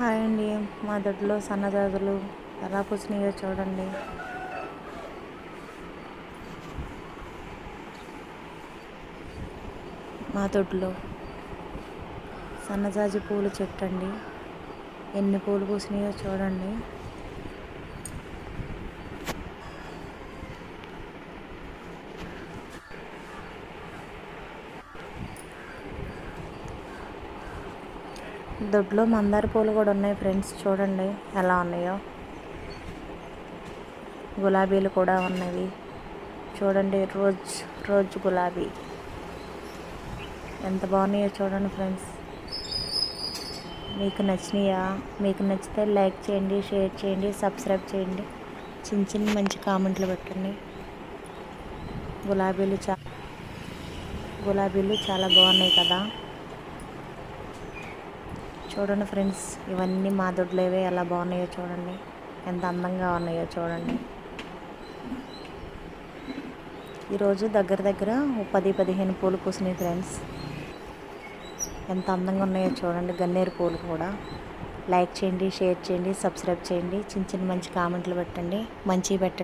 Hi అండి. మా దొడ్లో సన్నజాజులు ఎలా పూసినాయో చూడండి. మా దొడ్లో సన్నజాజి పూలు చెట్టు అండి. ఎన్ని పూలు పూసినాయో చూడండి. దొడ్లో మందార పూలు కూడా ఉన్నాయి ఫ్రెండ్స్, చూడండి ఎలా ఉన్నాయో. గులాబీలు కూడా ఉన్నవి చూడండి. రోజ్ గులాబీ ఎంత బాగున్నాయో చూడండి ఫ్రెండ్స్. మీకు నచ్చినాయా? మీకు నచ్చితే లైక్ చేయండి, షేర్ చేయండి, సబ్స్క్రైబ్ చేయండి. చిన్న మంచి కామెంట్లు పెట్టండి. గులాబీలు చాలా బాగున్నాయి కదా. చూడండి ఫ్రెండ్స్, ఇవన్నీ మా దొడ్లేవే. ఎలా బాగున్నాయో చూడండి, ఎంత అందంగా ఉన్నాయో చూడండి. ఈరోజు దగ్గర 10-15 పూలు పూసినాయి ఫ్రెండ్స్. ఎంత అందంగా ఉన్నాయో చూడండి. గన్నేరు పూలు కూడా. లైక్ చేయండి, షేర్ చేయండి, సబ్స్క్రైబ్ చేయండి. చిన్న మంచి కామెంట్లు పెట్టండి, మంచివి పెట్టండి.